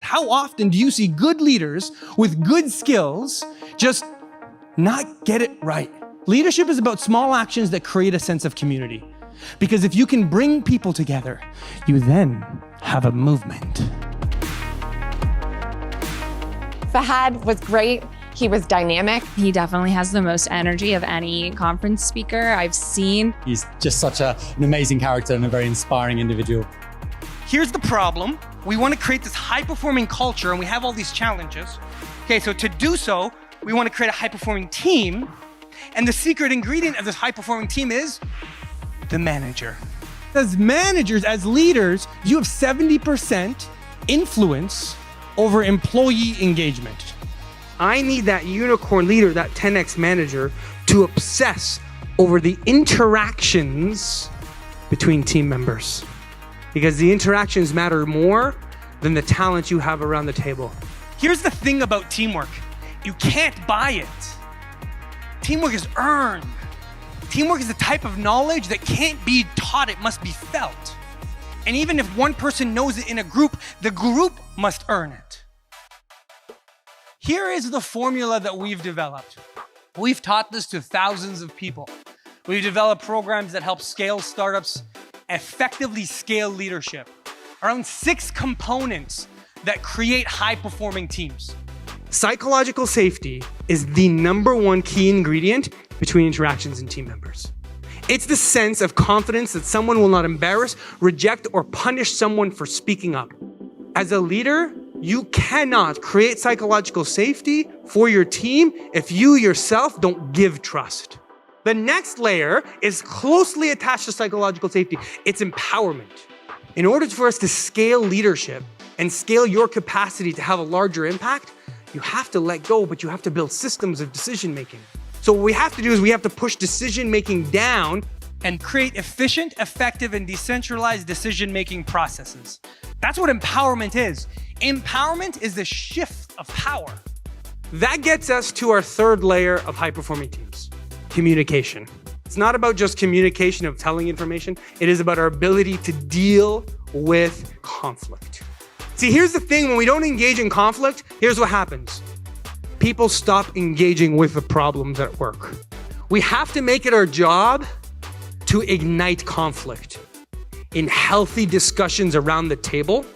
How often do you see good leaders with good skills just not get it right? Leadership is about small actions that create a sense of community. Because if you can bring people together, you then have a movement. Fahd was great. He was dynamic. He definitely has the most energy of any conference speaker I've seen. He's just such an amazing character and a very inspiring individual. Here's the problem. We want to create this high-performing culture, and we have all these challenges. Okay, so to do so, we want to create a high-performing team, and the secret ingredient of this high-performing team is the manager. As managers, as leaders, you have 70% influence over employee engagement. I need that unicorn leader, that 10x manager, to obsess over the interactions between team members. Because the interactions matter more than the talent you have around the table. Here's the thing about teamwork. You can't buy it. Teamwork is earned. Teamwork is the type of knowledge that can't be taught, it must be felt. And even if one person knows it in a group, the group must earn it. Here is the formula that we've developed. We've taught this to thousands of people. We've developed programs that help scale startups, effectively scale leadership. Around 6 components that create high-performing teams. Psychological safety is the #1 key ingredient between interactions and team members. It's the sense of confidence that someone will not embarrass, reject, or punish someone for speaking up. As a leader, you cannot create psychological safety for your team if you yourself don't give trust. The next layer is closely attached to psychological safety. It's empowerment. In order for us to scale leadership and scale your capacity to have a larger impact, you have to let go, but you have to build systems of decision-making. So what we have to do is we have to push decision-making down and create efficient, effective, and decentralized decision-making processes. That's what empowerment is. Empowerment is the shift of power. That gets us to our third layer of high-performing teams, communication. It's not about just communication of telling information. It is about our ability to deal with conflict. See, here's the thing. When we don't engage in conflict, here's what happens. People stop engaging with the problems at work. We have to make it our job to ignite conflict in healthy discussions around the table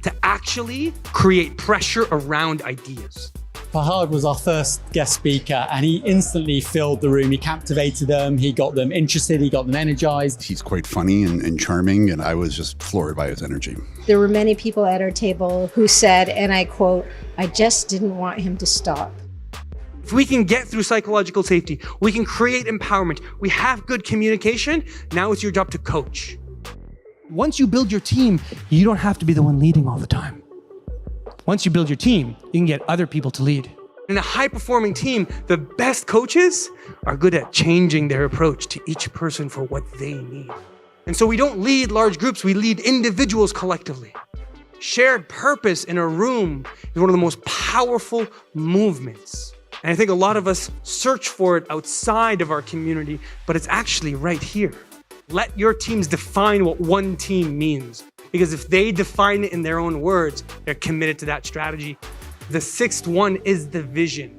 to actually create pressure around ideas. Fahd was our first guest speaker and he instantly filled the room. He captivated them, he got them interested, he got them energized. He's quite funny and charming, and I was just floored by his energy. There were many people at our table who said, and I quote, "I just didn't want him to stop." If we can get through psychological safety, we can create empowerment, we have good communication, now it's your job to coach. Once you build your team, you don't have to be the one leading all the time. Once you build your team, you can get other people to lead. In a high-performing team, the best coaches are good at changing their approach to each person for what they need. And so we don't lead large groups, we lead individuals collectively. Shared purpose in a room is one of the most powerful movements. And I think a lot of us search for it outside of our community, but it's actually right here. Let your teams define what one team means. Because if they define it in their own words, they're committed to that strategy. The 6th one is the vision.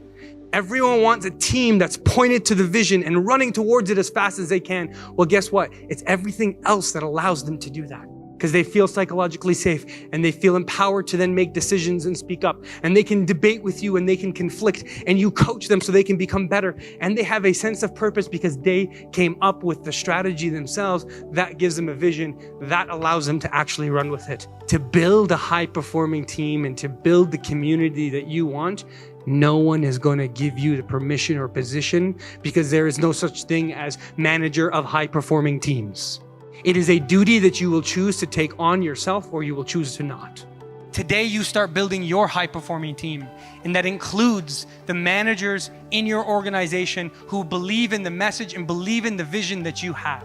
Everyone wants a team that's pointed to the vision and running towards it as fast as they can. Well, guess what? It's everything else that allows them to do that. Because they feel psychologically safe and they feel empowered to then make decisions and speak up. And they can debate with you and they can conflict and you coach them so they can become better. And they have a sense of purpose because they came up with the strategy themselves. That gives them a vision that allows them to actually run with it. To build a high-performing team and to build the community that you want, no one is going to give you the permission or position because there is no such thing as manager of high-performing teams. It is a duty that you will choose to take on yourself or you will choose to not. Today, you start building your high-performing team, and that includes the managers in your organization who believe in the message and believe in the vision that you have.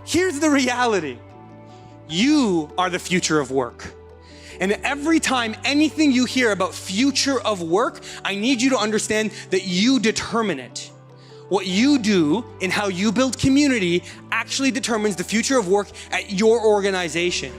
Here's the reality. You are the future of work. And every time anything you hear about future of work, I need you to understand that you determine it. What you do and how you build community actually determines the future of work at your organization.